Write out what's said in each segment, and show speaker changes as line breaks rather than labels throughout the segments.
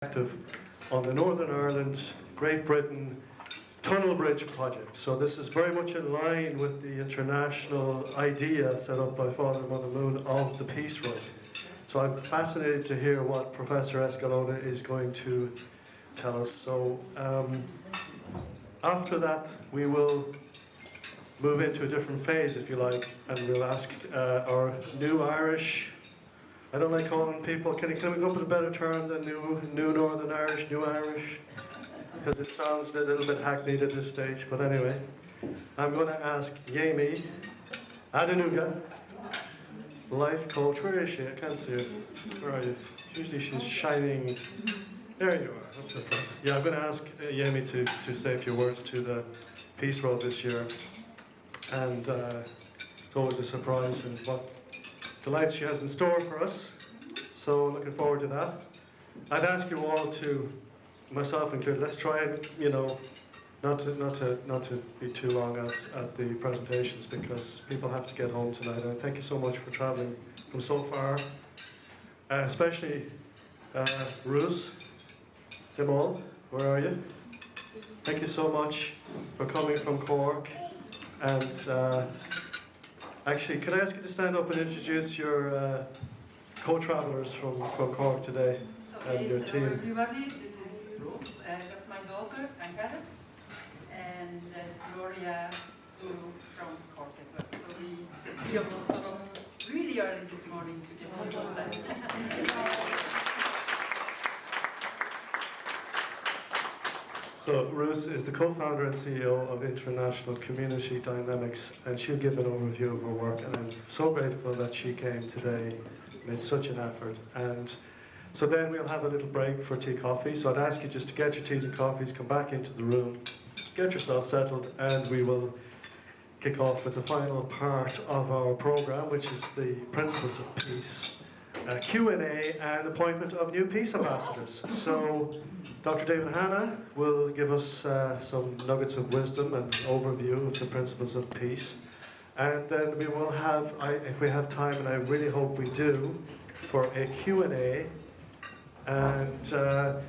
active on the Northern Ireland, Great Britain Tunnel Bridge project. So this is very much in line with the international idea set up by Father and Mother Moon of the Peace Road. So I'm fascinated to hear what Professor Escalona is going to tell us. So after that we will move into a different phase, if you like, and we'll ask our new Irish, I don't like calling people, can we come up with a better term than new Northern Irish, new Irish? Because it sounds a little bit hackneyed at this stage, but anyway. I'm going to ask Yemi Adenuga, life coach. Where is she? I can't see her. Where are you? Usually she's shining. There you are, up the front. Yeah, I'm going to ask Yemi to say a few words to the Peace Road this year. And it's always a surprise and what delights she has in store for us. So looking forward to that. I'd ask you all to, myself included, let's try and, not to be too long at the presentations because people have to get home tonight. And thank you so much for travelling from so far, especially Ruz Demol, where are you? Thank you so much for coming from Cork. And actually, could I ask you to stand up and introduce your co-travellers from Cork today and your team?
Hello everybody, this is Rose, that's my daughter, Ankara, and there's Gloria Zulu from Cork as well. So the three of us were up really early this morning to get home on time.
So Ruth is the co-founder and CEO of International Community Dynamics, and she'll give an overview of her work, and I'm so grateful that she came today, made such an effort. And so then we'll have a little break for tea, coffee, so I'd ask you just to get your teas and coffees, come back into the room, get yourself settled, and we will kick off with the final part of our program, which is the Principles of Peace, Q&A and appointment of new peace ambassadors. So Dr. David Hanna will give us some nuggets of wisdom and overview of the principles of peace. And then we will have, if we have time, and I really hope we do, for a Q&A. And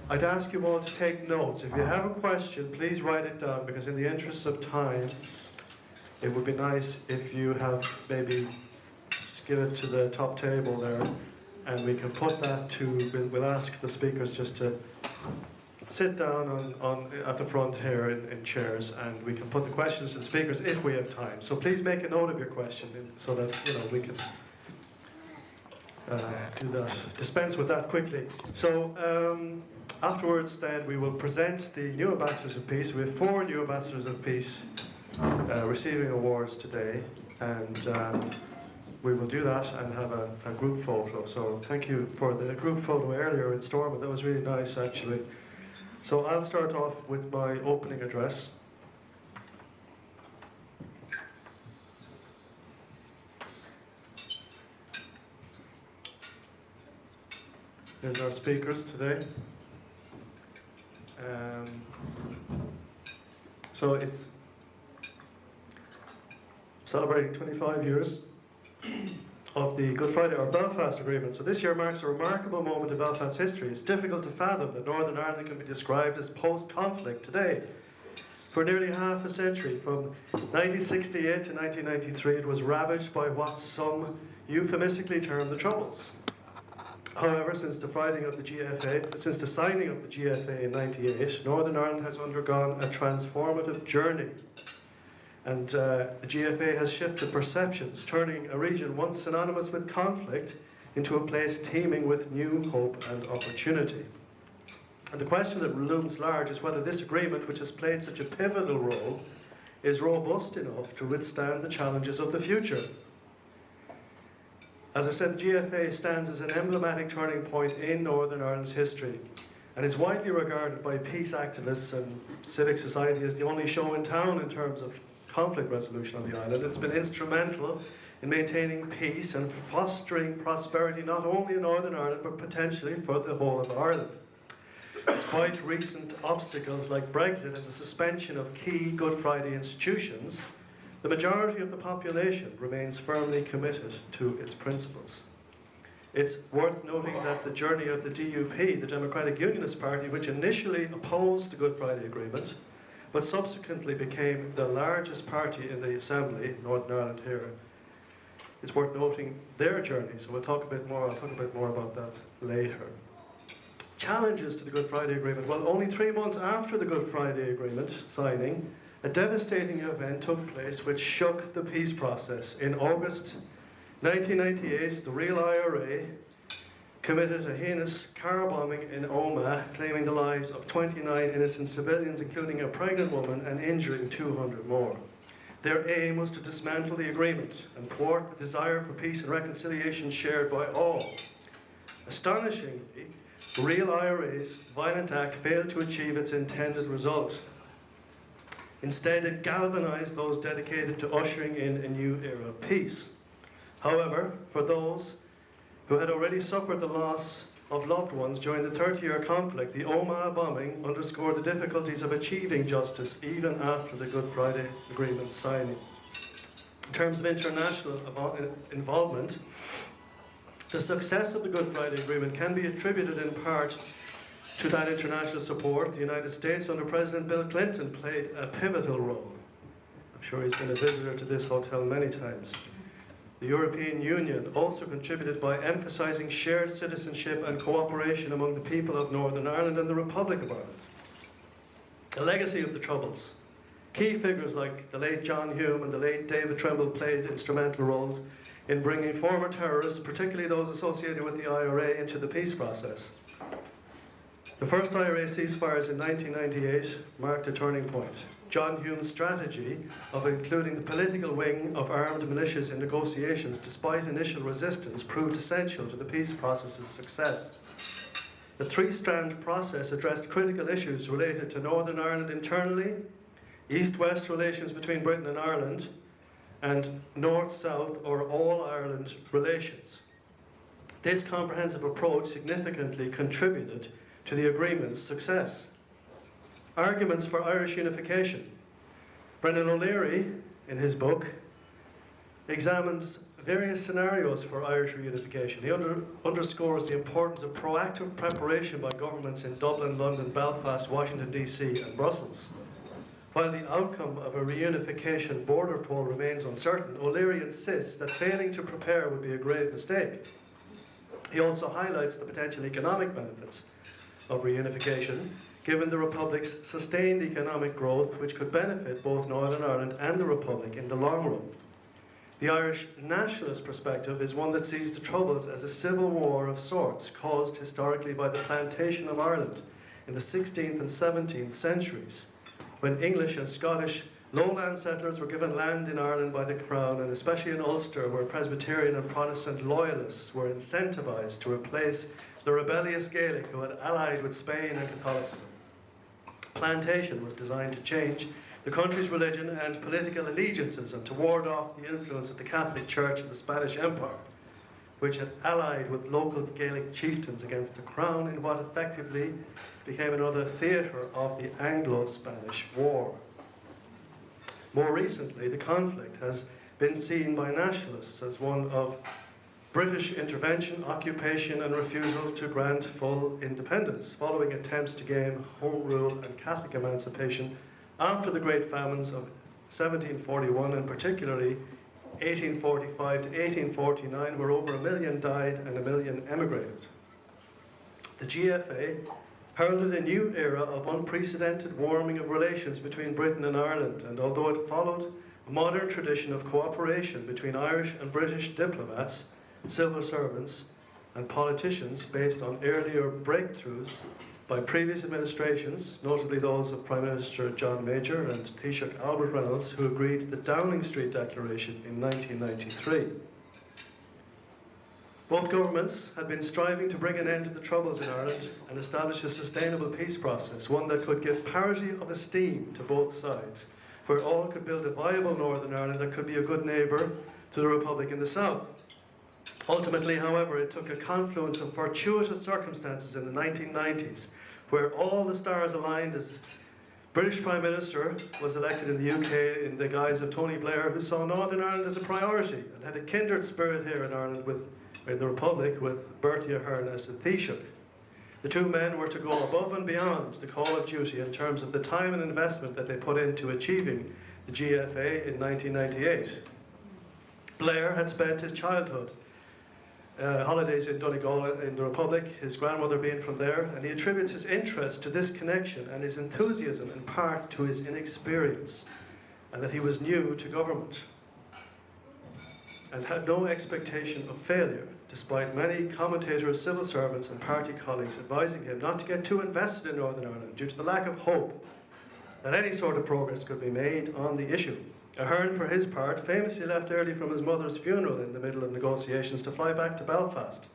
I'd ask you all to take notes. If you have a question, please write it down, because in the interest of time, it would be nice if you have maybe just give it to the top table there, and we can put that to, we'll ask the speakers just to sit down at the front here in chairs, and we can put the questions to the speakers if we have time. So please make a note of your question so that we can do that, dispense with that quickly. So afterwards then we will present the new ambassadors of peace. We have 4 new ambassadors of peace receiving awards today, and we will do that and have a group photo. So thank you for the group photo earlier in Stormont. That was really nice, actually. So I'll start off with my opening address. Here's our speakers today. So it's celebrating 25 years of the Good Friday or Belfast Agreement. So this year marks a remarkable moment in Belfast history. It's difficult to fathom that Northern Ireland can be described as post-conflict today. For nearly half a century, from 1968 to 1993, it was ravaged by what some euphemistically term the Troubles. However, since the signing of the GFA in '98, Northern Ireland has undergone a transformative journey. And the GFA has shifted perceptions, turning a region once synonymous with conflict into a place teeming with new hope and opportunity. And the question that looms large is whether this agreement, which has played such a pivotal role, is robust enough to withstand the challenges of the future. As I said, the GFA stands as an emblematic turning point in Northern Ireland's history, and is widely regarded by peace activists and civic society as the only show in town in terms of conflict resolution on the island. It's been instrumental in maintaining peace and fostering prosperity not only in Northern Ireland but potentially for the whole of Ireland. Despite recent obstacles like Brexit and the suspension of key Good Friday institutions, the majority of the population remains firmly committed to its principles. It's worth noting that the journey of the DUP, the Democratic Unionist Party, which initially opposed the Good Friday Agreement, but subsequently became the largest party in the Assembly, Northern Ireland here, it's worth noting their journey. So I'll talk a bit more about that later. Challenges to the Good Friday Agreement. Well, only 3 months after the Good Friday Agreement signing, a devastating event took place which shook the peace process. In August 1998, the real IRA committed a heinous car bombing in Omagh, claiming the lives of 29 innocent civilians, including a pregnant woman, and injuring 200 more. Their aim was to dismantle the agreement and thwart the desire for peace and reconciliation shared by all. Astonishingly, the real IRA's violent act failed to achieve its intended result. Instead, it galvanized those dedicated to ushering in a new era of peace. However, for those who had already suffered the loss of loved ones during the 30-year conflict, the Omagh bombing underscored the difficulties of achieving justice even after the Good Friday Agreement signing. In terms of international involvement, the success of the Good Friday Agreement can be attributed in part to that international support. The United States, under President Bill Clinton, played a pivotal role. I'm sure he's been a visitor to this hotel many times. The European Union also contributed by emphasising shared citizenship and cooperation among the people of Northern Ireland and the Republic of Ireland. A legacy of the Troubles. Key figures like the late John Hume and the late David Trimble played instrumental roles in bringing former terrorists, particularly those associated with the IRA, into the peace process. The first IRA ceasefires in 1998 marked a turning point. John Hume's strategy of including the political wing of armed militias in negotiations, despite initial resistance, proved essential to the peace process's success. The three-strand process addressed critical issues related to Northern Ireland internally, East-West relations between Britain and Ireland, and North-South or All-Ireland relations. This comprehensive approach significantly contributed to the agreement's success. Arguments for Irish unification. Brendan O'Leary, in his book, examines various scenarios for Irish reunification. He underscores the importance of proactive preparation by governments in Dublin, London, Belfast, Washington DC and Brussels. While the outcome of a reunification border poll remains uncertain, O'Leary insists that failing to prepare would be a grave mistake. He also highlights the potential economic benefits of reunification, given the Republic's sustained economic growth, which could benefit both Northern Ireland and the Republic in the long run. The Irish nationalist perspective is one that sees the Troubles as a civil war of sorts, caused historically by the plantation of Ireland in the 16th and 17th centuries, when English and Scottish lowland settlers were given land in Ireland by the Crown, and especially in Ulster, where Presbyterian and Protestant loyalists were incentivised to replace the rebellious Gaelic who had allied with Spain and Catholicism. Plantation was designed to change the country's religion and political allegiances and to ward off the influence of the Catholic Church and the Spanish Empire, which had allied with local Gaelic chieftains against the Crown in what effectively became another theatre of the Anglo-Spanish War. More recently, the conflict has been seen by nationalists as one of British intervention, occupation and refusal to grant full independence, following attempts to gain home rule and Catholic emancipation after the great famines of 1741 and particularly 1845 to 1849, where over 1 million died and 1 million emigrated. The GFA heralded a new era of unprecedented warming of relations between Britain and Ireland, and although it followed a modern tradition of cooperation between Irish and British diplomats, civil servants and politicians based on earlier breakthroughs by previous administrations, notably those of Prime Minister John Major and Taoiseach Albert Reynolds, who agreed to the Downing Street Declaration in 1993. Both governments had been striving to bring an end to the Troubles in Ireland and establish a sustainable peace process, one that could give parity of esteem to both sides, where all could build a viable Northern Ireland that could be a good neighbour to the Republic in the south. Ultimately, however, it took a confluence of fortuitous circumstances in the 1990s, where all the stars aligned as British Prime Minister was elected in the UK in the guise of Tony Blair, who saw Northern Ireland as a priority and had a kindred spirit here in Ireland with in the Republic with Bertie Ahern as the Taoiseach. The two men were to go above and beyond the call of duty in terms of the time and investment that they put into achieving the GFA in 1998. Blair had spent his childhood holidays in Donegal in the Republic, his grandmother being from there, and he attributes his interest to this connection and his enthusiasm in part to his inexperience and that he was new to government and had no expectation of failure, despite many commentators, civil servants and party colleagues advising him not to get too invested in Northern Ireland due to the lack of hope that any sort of progress could be made on the issue. Ahern, for his part, famously left early from his mother's funeral in the middle of negotiations to fly back to Belfast.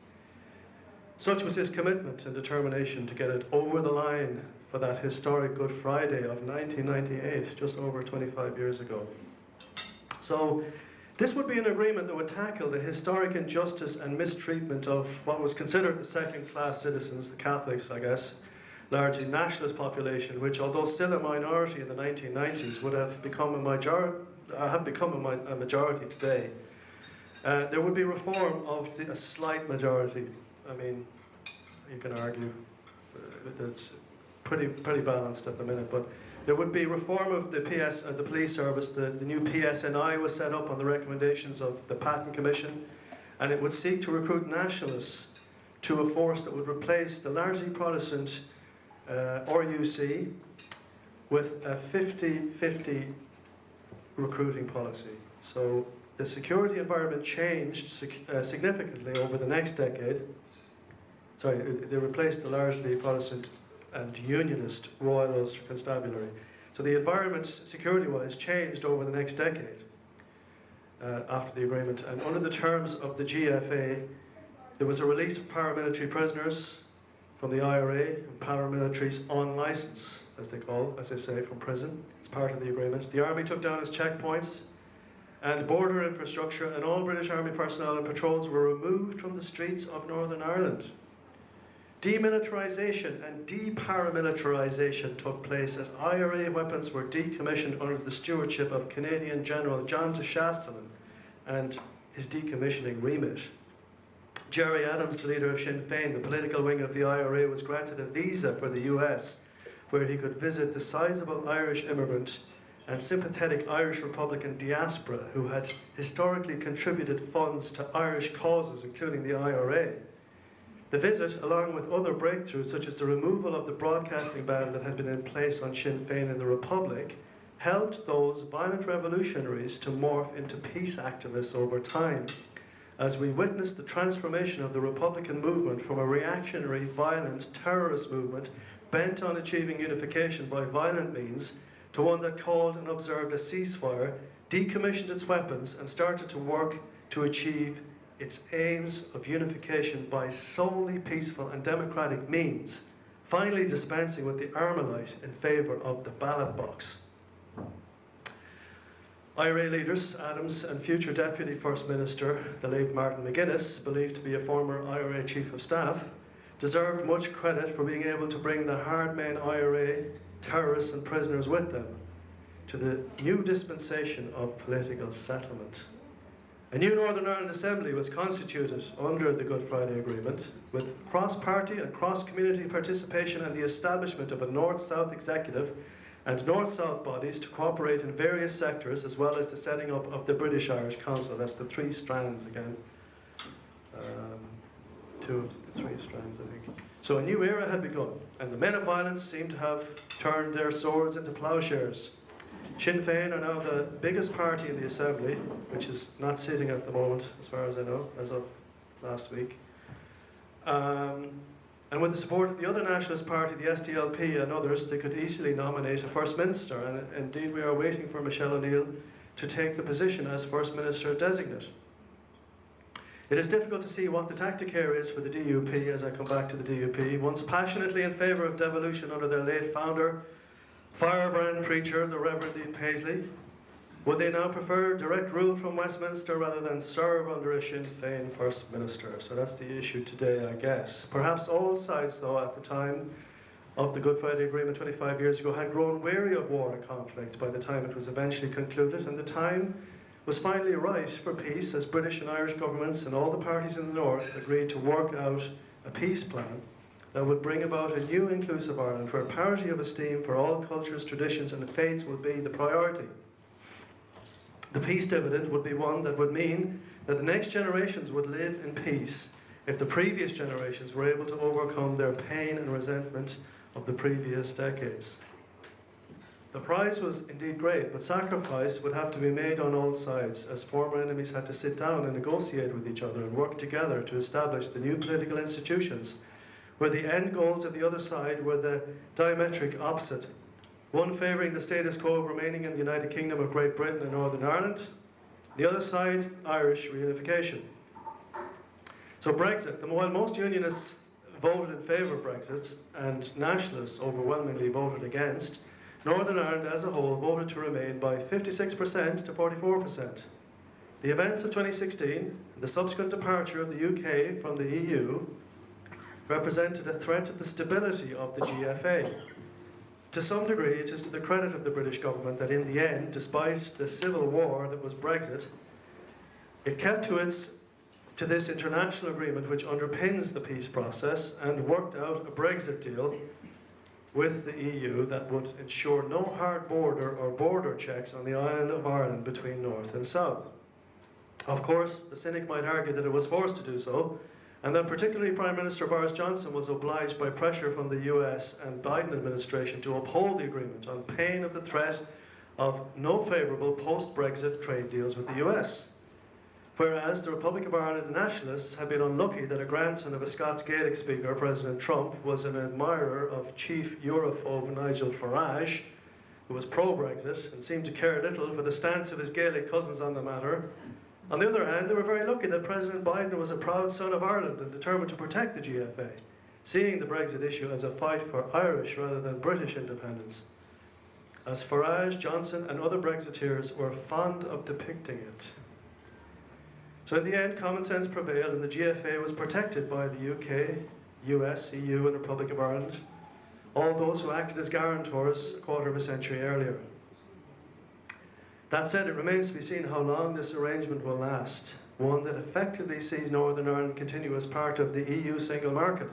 Such was his commitment and determination to get it over the line for that historic Good Friday of 1998, just over 25 years ago. So, this would be an agreement that would tackle the historic injustice and mistreatment of what was considered the second-class citizens, the Catholics, I guess, largely nationalist population, which, although still a minority in the 1990s, would have become a majority today. There would be reform of a slight majority. I mean, you can argue it's pretty balanced at the minute, but there would be reform of the police service. The new PSNI was set up on the recommendations of the Patent Commission, and it would seek to recruit nationalists to a force that would replace the largely Protestant RUC with a 50-50 recruiting policy. So the security environment changed significantly over the next decade. Sorry, they replaced the largely Protestant and Unionist Royal Ulster Constabulary. So the environment, security-wise, changed over the next decade after the agreement. And under the terms of the GFA, there was a release of paramilitary prisoners from the IRA and paramilitaries on licence, as they say, from prison. It's part of the agreement. The army took down its checkpoints and border infrastructure, and all British Army personnel and patrols were removed from the streets of Northern Ireland. Demilitarisation and de-paramilitarisation took place as IRA weapons were decommissioned under the stewardship of Canadian General John de Chastelain and his decommissioning remit. Gerry Adams, the leader of Sinn Féin, the political wing of the IRA, was granted a visa for the US, where he could visit the sizable Irish immigrant and sympathetic Irish Republican diaspora who had historically contributed funds to Irish causes, including the IRA. The visit, along with other breakthroughs such as the removal of the broadcasting ban that had been in place on Sinn Féin in the Republic, helped those violent revolutionaries to morph into peace activists over time, as we witnessed the transformation of the Republican movement from a reactionary, violent, terrorist movement bent on achieving unification by violent means to one that called and observed a ceasefire, decommissioned its weapons, and started to work to achieve its aims of unification by solely peaceful and democratic means, finally dispensing with the Armalite in favour of the ballot box. IRA leaders, Adams and future Deputy First Minister, the late Martin McGuinness, believed to be a former IRA Chief of Staff, deserved much credit for being able to bring the hard-men IRA terrorists and prisoners with them to the new dispensation of political settlement. A new Northern Ireland Assembly was constituted under the Good Friday Agreement, with cross-party and cross-community participation and the establishment of a North-South executive and North-South bodies to cooperate in various sectors, as well as the setting up of the British Irish Council. That's the three strands again. Two of the three strands, I think. So a new era had begun, and the men of violence seemed to have turned their swords into ploughshares. Sinn Féin are now the biggest party in the Assembly, which is not sitting at the moment, as far as I know, as of last week. And with the support of the other nationalist party, the SDLP and others, they could easily nominate a First Minister, and indeed we are waiting for Michelle O'Neill to take the position as First Minister designate. It is difficult to see what the tactic here is for the DUP, as I come back to the DUP, once passionately in favour of devolution under their late founder, firebrand preacher, the Reverend Ian Paisley. Would they now prefer direct rule from Westminster rather than serve under a Sinn Féin First Minister? So that's the issue today, I guess. Perhaps all sides, though, at the time of the Good Friday Agreement 25 years ago had grown weary of war and conflict by the time it was eventually concluded, and the time was finally right for peace as British and Irish governments and all the parties in the North agreed to work out a peace plan that would bring about a new inclusive Ireland where parity of esteem for all cultures, traditions and faiths would be the priority. The peace dividend would be one that would mean that the next generations would live in peace if the previous generations were able to overcome their pain and resentment of the previous decades. The prize was indeed great, but sacrifice would have to be made on all sides, as former enemies had to sit down and negotiate with each other and work together to establish the new political institutions, where the end goals of the other side were the diametric opposite. One favouring the status quo of remaining in the United Kingdom of Great Britain and Northern Ireland, the other side, Irish reunification. So Brexit, while most unionists voted in favour of Brexit and nationalists overwhelmingly voted against, Northern Ireland as a whole voted to remain by 56% to 44%. The events of 2016 and the subsequent departure of the UK from the EU represented a threat to the stability of the GFA. To some degree, it is to the credit of the British government that in the end, despite the civil war that was Brexit, it kept to this international agreement which underpins the peace process and worked out a Brexit deal with the EU that would ensure no hard border or border checks on the island of Ireland between North and South. Of course, the cynic might argue that it was forced to do so, and that particularly Prime Minister Boris Johnson was obliged by pressure from the US and Biden administration to uphold the agreement on pain of the threat of no favourable post-Brexit trade deals with the US. Whereas the Republic of Ireland nationalists had been unlucky that a grandson of a Scots Gaelic speaker, President Trump, was an admirer of chief Europhobe Nigel Farage, who was pro-Brexit and seemed to care little for the stance of his Gaelic cousins on the matter. On the other hand, they were very lucky that President Biden was a proud son of Ireland and determined to protect the GFA, seeing the Brexit issue as a fight for Irish rather than British independence, as Farage, Johnson and other Brexiteers were fond of depicting it. So in the end, common sense prevailed and the GFA was protected by the UK, US, EU and Republic of Ireland, all those who acted as guarantors a quarter of a century earlier. That said, it remains to be seen how long this arrangement will last, one that effectively sees Northern Ireland continue as part of the EU single market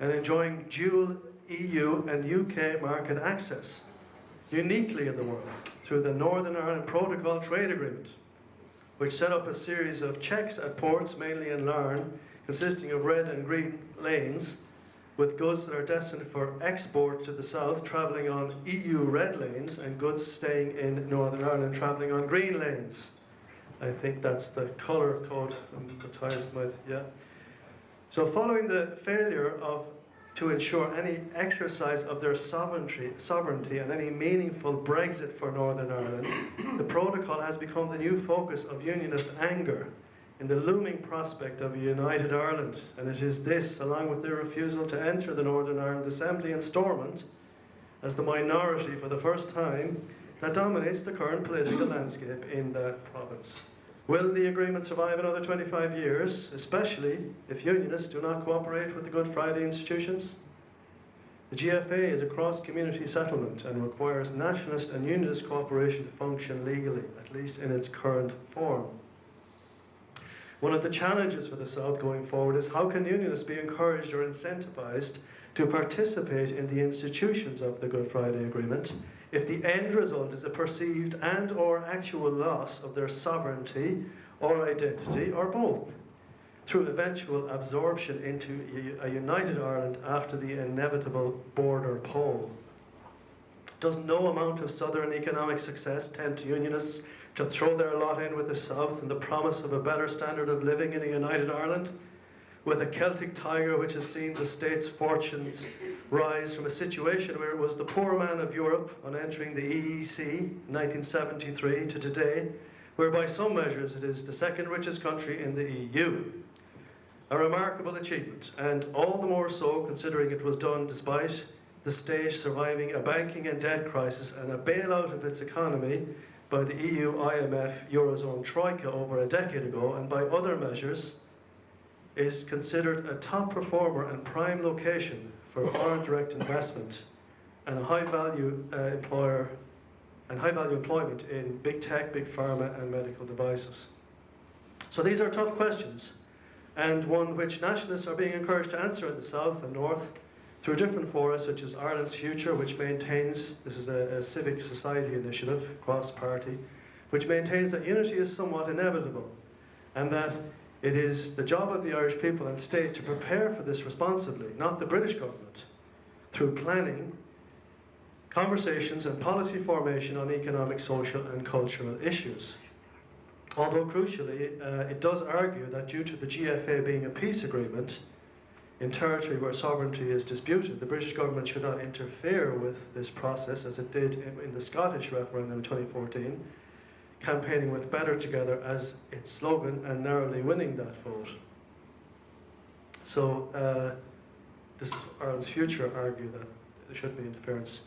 and enjoying dual EU and UK market access, uniquely in the world, through the Northern Ireland Protocol Trade Agreement, which set up a series of checks at ports, mainly in Larne, consisting of red and green lanes, with goods that are destined for export to the south travelling on EU red lanes and goods staying in Northern Ireland travelling on green lanes. I think that's the colour code. Matthias might, yeah. So following the failure to ensure any exercise of their sovereignty and any meaningful Brexit for Northern Ireland, the protocol has become the new focus of unionist anger in the looming prospect of a united Ireland. And it is this, along with their refusal to enter the Northern Ireland Assembly in Stormont as the minority for the first time, that dominates the current political landscape in the province. Will the agreement survive another 25 years, especially if unionists do not cooperate with the Good Friday institutions? The GFA is a cross-community settlement and requires nationalist and unionist cooperation to function legally, at least in its current form. One of the challenges for the South going forward is how can unionists be encouraged or incentivised to participate in the institutions of the Good Friday Agreement if the end result is a perceived and or actual loss of their sovereignty or identity, or both, through eventual absorption into a united Ireland after the inevitable border poll. Does no amount of southern economic success tempt unionists to throw their lot in with the South in the promise of a better standard of living in a united Ireland, with a Celtic tiger which has seen the state's fortunes rise from a situation where it was the poor man of Europe on entering the EEC in 1973 to today, where by some measures it is the second richest country in the EU. A remarkable achievement, and all the more so considering it was done despite the state surviving a banking and debt crisis and a bailout of its economy by the EU, IMF, Eurozone Troika over a decade ago, and by other measures, is considered a top performer and prime location for foreign direct investment and a high value employer and high-value employment in big tech, big pharma, and medical devices. So these are tough questions, and one which nationalists are being encouraged to answer in the South and North through different fora such as Ireland's Future, which maintains, this is a civic society initiative, cross-party, which maintains that unity is somewhat inevitable, and that it is the job of the Irish people and state to prepare for this responsibly, not the British government, through planning, conversations and policy formation on economic, social and cultural issues. Although crucially, it does argue that due to the GFA being a peace agreement in territory where sovereignty is disputed, the British government should not interfere with this process as it did in the Scottish referendum in 2014, campaigning with Better Together as its slogan and narrowly winning that vote. So this is Ireland's Future argue that there should be interference.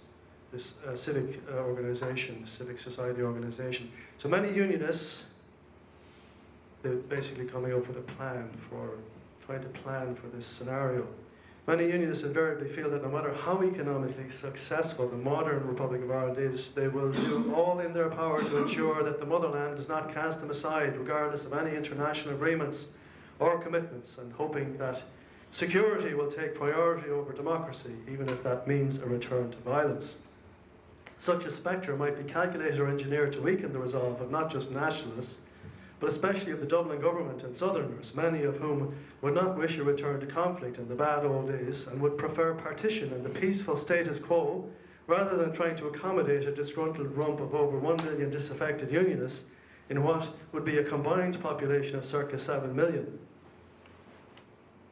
This civic organisation, civic society organisation. So many unionists, they're basically coming up with a plan for, trying to plan for this scenario. Many unionists invariably feel that no matter how economically successful the modern Republic of Ireland is, they will do all in their power to ensure that the motherland does not cast them aside, regardless of any international agreements or commitments, and hoping that security will take priority over democracy, even if that means a return to violence. Such a spectre might be calculated or engineered to weaken the resolve of not just nationalists, but especially of the Dublin government and Southerners, many of whom would not wish a return to conflict in the bad old days and would prefer partition and the peaceful status quo rather than trying to accommodate a disgruntled rump of over 1 million disaffected unionists in what would be a combined population of circa 7 million.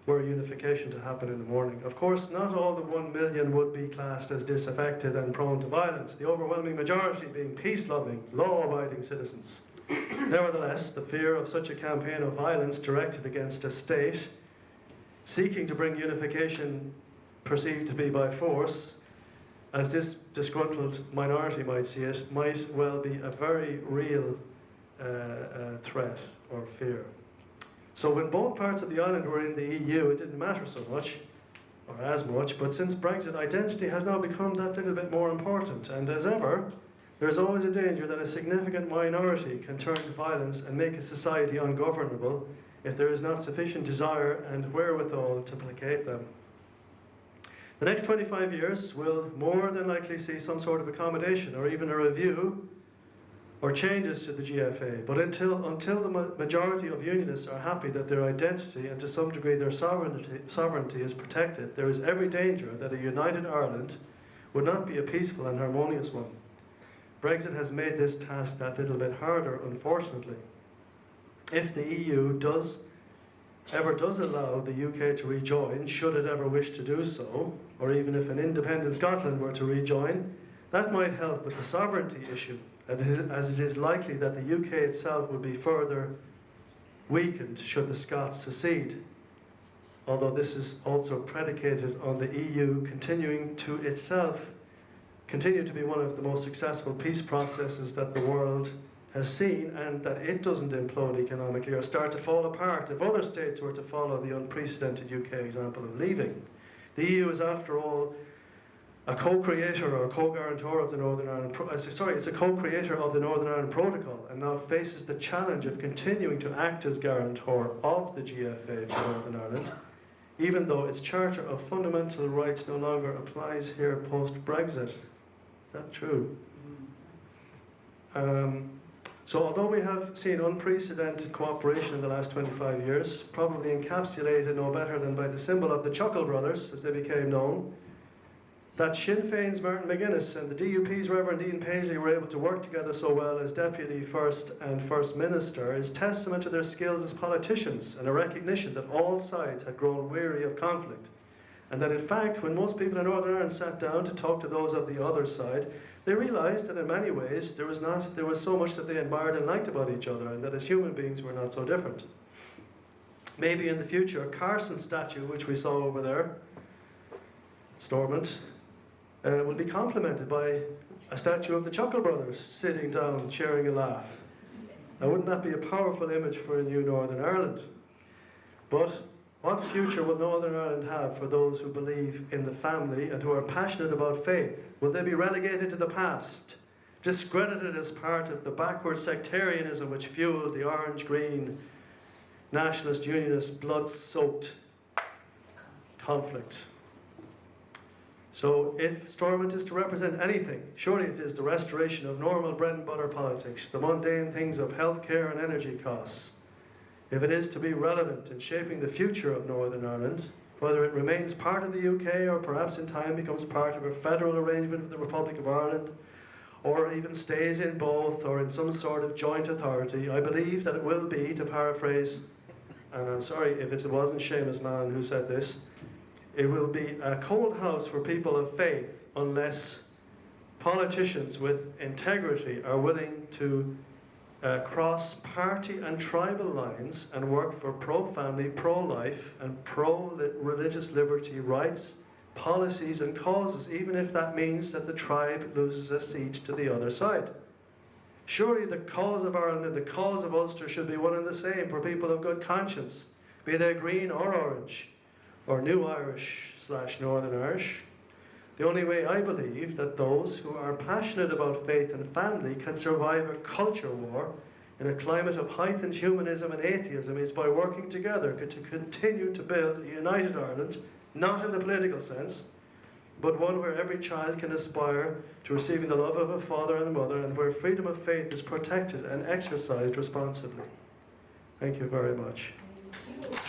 Were unification to happen in the morning. Of course, not all the 1 million would be classed as disaffected and prone to violence, the overwhelming majority being peace-loving, law-abiding citizens. Nevertheless, the fear of such a campaign of violence directed against a state seeking to bring unification perceived to be by force, as this disgruntled minority might see it, might well be a very real threat or fear. So when both parts of the island were in the EU, it didn't matter so much, or as much, but since Brexit, identity has now become that little bit more important, and as ever, there is always a danger that a significant minority can turn to violence and make a society ungovernable if there is not sufficient desire and wherewithal to placate them. The next 25 years will more than likely see some sort of accommodation or even a review or changes to the GFA, but until the majority of unionists are happy that their identity and to some degree their sovereignty is protected, there is every danger that a united Ireland would not be a peaceful and harmonious one. Brexit has made this task that little bit harder, unfortunately. If the EU ever does allow the UK to rejoin, should it ever wish to do so, or even if an independent Scotland were to rejoin, that might help with the sovereignty issue, as it is likely that the UK itself would be further weakened should the Scots secede. Although this is also predicated on the EU continuing to itself continue to be one of the most successful peace processes that the world has seen, and that it doesn't implode economically or start to fall apart if other states were to follow the unprecedented UK example of leaving. The EU is, after all, a co-creator or co-guarantor of the Northern Ireland it's a co-creator of the Northern Ireland Protocol, and now faces the challenge of continuing to act as guarantor of the GFA for Northern Ireland, even though its Charter of Fundamental Rights no longer applies here post-Brexit. Is that true? So although we have seen unprecedented cooperation in the last 25 years, probably encapsulated no better than by the symbol of the Chuckle Brothers, as they became known, that Sinn Féin's Martin McGuinness and the DUP's Reverend Ian Paisley were able to work together so well as Deputy First and First Minister is testament to their skills as politicians and a recognition that all sides had grown weary of conflict. And that in fact, when most people in Northern Ireland sat down to talk to those of the other side, they realised that in many ways there was so much that they admired and liked about each other, and that as human beings we're not so different. Maybe in the future, Carson's statue, which we saw over there, Stormont, will be complemented by a statue of the Chuckle Brothers sitting down, sharing a laugh. Now, wouldn't that be a powerful image for a new Northern Ireland? But what future will Northern Ireland have for those who believe in the family and who are passionate about faith? Will they be relegated to the past, discredited as part of the backward sectarianism which fueled the orange-green nationalist unionist blood-soaked conflict. So if Stormont is to represent anything, surely it is the restoration of normal bread-and-butter politics, the mundane things of healthcare and energy costs. If it is to be relevant in shaping the future of Northern Ireland, whether it remains part of the UK or perhaps in time becomes part of a federal arrangement with the Republic of Ireland, or even stays in both or in some sort of joint authority, I believe that it will be, to paraphrase, and I'm sorry if it wasn't Seamus Mann who said this, it will be a cold house for people of faith unless politicians with integrity are willing to cross party and tribal lines and work for pro-family, pro-life and pro-religious liberty rights, policies and causes, even if that means that the tribe loses a seat to the other side. Surely the cause of Ireland and the cause of Ulster should be one and the same for people of good conscience, be they green or orange, or New Irish / Northern Irish. The only way I believe that those who are passionate about faith and family can survive a culture war in a climate of heightened humanism and atheism is by working together to continue to build a united Ireland, not in the political sense, but one where every child can aspire to receiving the love of a father and a mother, and where freedom of faith is protected and exercised responsibly. Thank you very much.